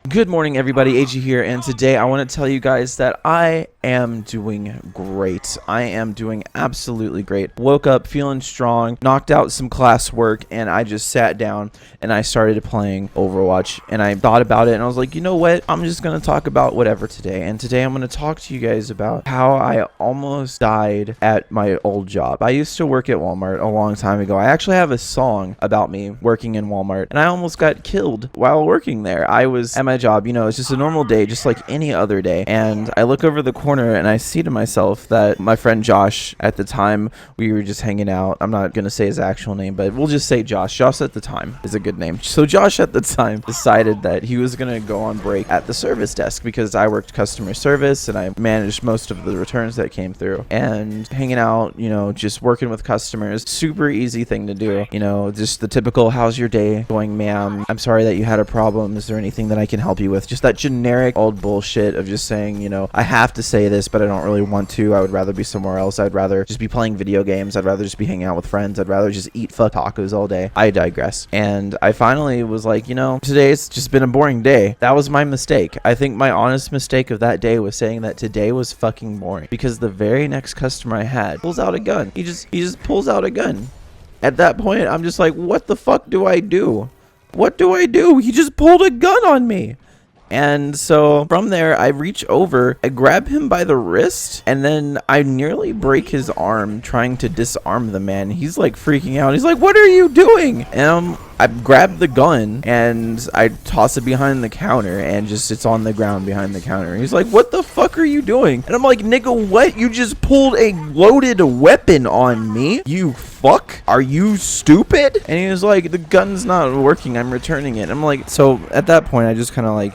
Good morning, everybody. Ekky here, and today I want to tell you guys that I am doing great. I am doing absolutely great. Woke up feeling strong, knocked out some classwork, and I just sat down and I started playing Overwatch. And I thought about it, and I was like, you know what? I'm just going to talk about whatever today. And today I'm going to talk to you guys about how I almost died at my old job. I used to work at Walmart a long time ago. I actually have a song about me working in Walmart, and I almost got killed while working there. I was at my job, you know, it's just a normal day, just like any other day. And I look over the corner and I see to myself that my friend Josh, at the time, we were just hanging out. I'm not going to say his actual name, but we'll just say Josh. Josh at the time is a good name. So Josh at the time decided that he was going to go on break at the service desk because I worked customer service and I managed most of the returns that came through. And hanging out, you know, just working with customers, super easy thing to do. You know, just the typical, how's your day going, ma'am? I'm sorry that you had a problem. Is there anything that I can help you with? Just that generic old bullshit of just saying, you know, I have to say this, but I don't really want to. I would rather be somewhere else. I'd rather just be playing video games. I'd rather just be hanging out with friends. I'd rather just eat fuck tacos all day. I digress. And I finally was like, you know, today's just been a boring day. That was my mistake. I think my honest mistake of that day was saying that today was fucking boring, because the very next customer I had pulls out a gun. He just pulls out a gun. At that point, I'm just like, what the fuck do I do? What do I do? He just pulled a gun on me. And so from there, I reach over, I grab him by the wrist, and then I nearly break his arm trying to disarm the man. He's like freaking out. He's like, what are you doing? And I grab the gun and I toss it behind the counter, and just it's on the ground behind the counter. He's like, what the fuck are you doing? And I'm like, nigga, what? You just pulled a loaded weapon on me? You fuck? Are you stupid? And he was like, the gun's not working. I'm returning it. I'm like, so at that point, I just kind of like,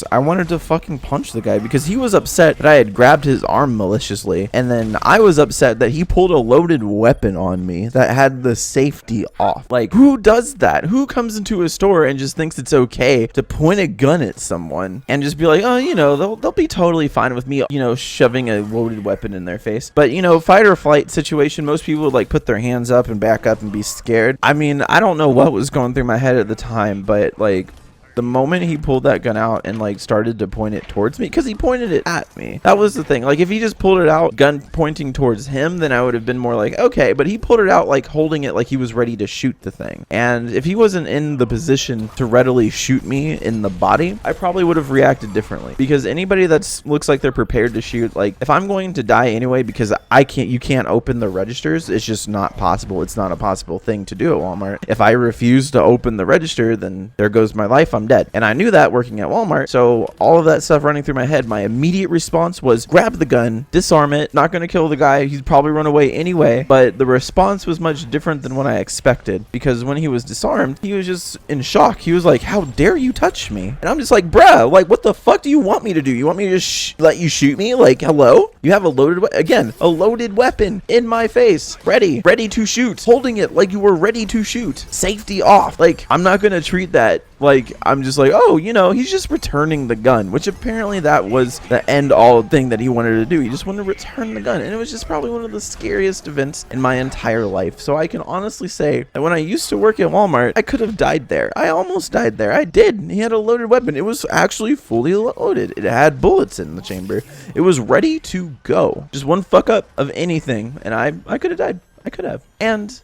I wanted to fucking punch the guy because he was upset that I had grabbed his arm maliciously. And then I was upset that he pulled a loaded weapon on me that had the safety off. Like, who does that? Who comes into a store and just thinks it's okay to point a gun at someone and just be like, oh, you know, they'll be totally fine with me, you know, shoving a loaded weapon in their face. But, you know, fight or flight situation, most people would like put their hands up and back up and be scared. I mean, I don't know what was going through my head at the time, but like, the moment he pulled that gun out and like started to point it towards me, because he pointed it at me. That was the thing. Like, if he just pulled it out, gun pointing towards him, then I would have been more like, okay. But he pulled it out like holding it like he was ready to shoot the thing. And if he wasn't in the position to readily shoot me in the body, I probably would have reacted differently. Because anybody that's looks like they're prepared to shoot, like if I'm going to die anyway because you can't open the registers, it's just not possible. It's not a possible thing to do at Walmart. If I refuse to open the register, then there goes my life. I'm dead. And I knew that working at Walmart. So all of that stuff running through my head, my immediate response was grab the gun, disarm it. Not going to kill the guy. He'd probably run away anyway. But the response was much different than what I expected, because when he was disarmed, he was just in shock. He was like, how dare you touch me? And I'm just like, bruh, like, what the fuck do you want me to do? You want me to just let you shoot me? Like, hello? You have a loaded weapon in my face, ready to shoot, holding it like you were ready to shoot, safety off. Like, I'm not going to treat that like I'm just like, oh, you know, he's just returning the gun, which apparently that was the end all thing that he wanted to do. He just wanted to return the gun, and it was just probably one of the scariest events in my entire life. So I can honestly say that when I used to work at Walmart, I could have died there. I almost died there. I did. He had a loaded weapon. It was actually fully loaded. It had bullets in the chamber. It was ready to go. Just one fuck up of anything, and I could have died. I could have. And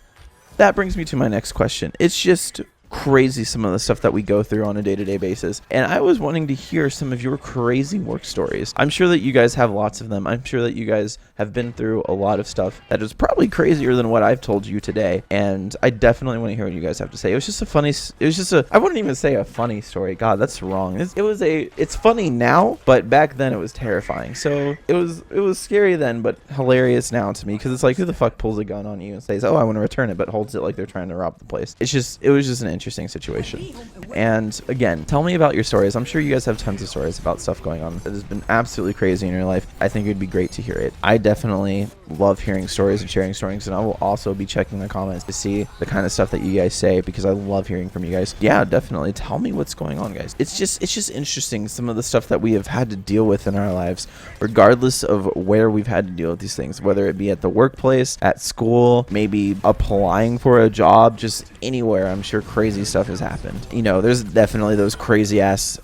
that brings me to my next question. It's just crazy, some of the stuff that we go through on a day-to-day basis, and I was wanting to hear some of your crazy work stories. I'm sure that you guys have lots of them. I'm sure that you guys have been through a lot of stuff that is probably crazier than what I've told you today, and I definitely want to hear what you guys have to say. I wouldn't even say a funny story. God, that's wrong. It's funny now, but back then it was terrifying. So it was scary then, but hilarious now to me, because it's like, who the fuck pulls a gun on you and says, oh, I want to return it, but holds it like they're trying to rob the place? It was just an interesting situation. And again, tell me about your stories. I'm sure you guys have tons of stories about stuff going on that has been absolutely crazy in your life. I think it'd be great to hear it. I definitely love hearing stories and sharing stories, and I will also be checking the comments to see the kind of stuff that you guys say, because I love hearing from you guys. Yeah, definitely tell me what's going on, guys. It's just interesting, some of the stuff that we have had to deal with in our lives, regardless of where we've had to deal with these things, whether it be at the workplace, at school, maybe applying for a job, just anywhere. I'm sure crazy crazy stuff has happened. You know, there's definitely those crazy ass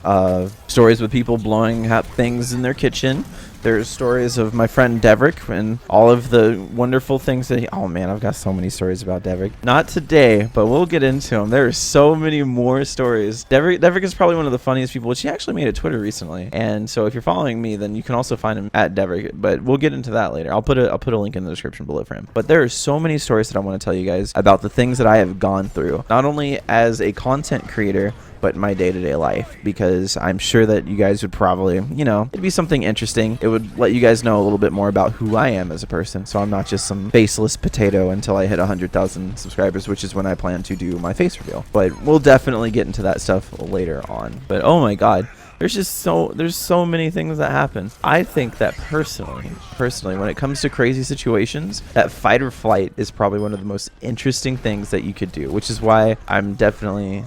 stories with people blowing up things in their kitchen. There's stories of my friend Devrick and all of the wonderful things that oh man, I've got so many stories about Devrick. Not today, but we'll get into them. There are so many more stories. Devrick is probably one of the funniest people. She actually made a Twitter recently, and so if you're following me, then you can also find him at Devrick. But we'll get into that later. I'll put a link in the description below for him. But there are so many stories that I want to tell you guys about the things that I have gone through, not only as a content creator, but in my day-to-day life, because I'm sure that you guys would probably, you know, it'd be something interesting. It would let you guys know a little bit more about who I am as a person, so I'm not just some faceless potato until I hit 100,000 subscribers, which is when I plan to do my face reveal. But we'll definitely get into that stuff later on. But oh my god, there's so many things that happen. I think that personally, when it comes to crazy situations, that fight or flight is probably one of the most interesting things that you could do, which is why I'm definitely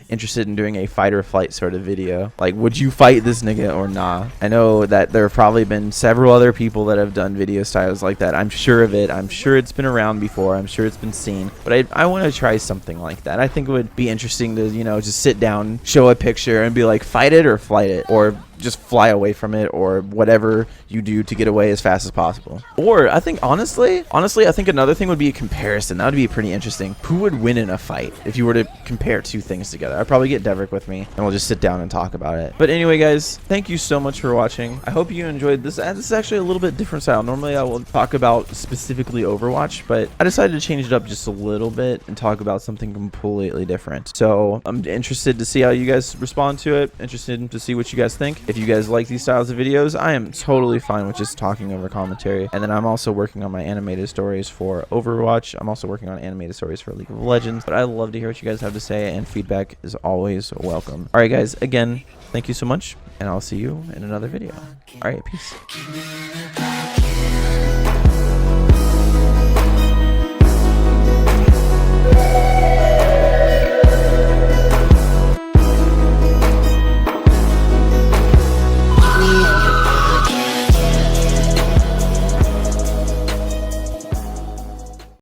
interested in doing a fight or flight sort of video. Like, would you fight this nigga or nah? I know that there have probably been several other people that have done video styles like that. I'm sure of it. I'm sure it's been around before. I'm sure it's been seen. But I want to try something like that. I think it would be interesting to, you know, just sit down, show a picture, and be like, fight it or flight it, or just fly away from it, or whatever you do to get away as fast as possible. Or I think honestly, I think another thing would be a comparison. That would be pretty interesting. Who would win in a fight if you were to compare two things together? I'd probably get Devrick with me, and we'll just sit down and talk about it. But anyway, guys, thank you so much for watching. I hope you enjoyed this. This is actually a little bit different style. Normally I will talk about specifically Overwatch, but I decided to change it up just a little bit and talk about something completely different. So I'm interested to see how you guys respond to it, interested to see what you guys think. If you guys like these styles of videos, I am totally fine with just talking over commentary. And then I'm also working on my animated stories for Overwatch. I'm also working on animated stories for League of Legends. But I love to hear what you guys have to say, and feedback is always welcome. Alright guys, again, thank you so much, and I'll see you in another video. Alright, peace.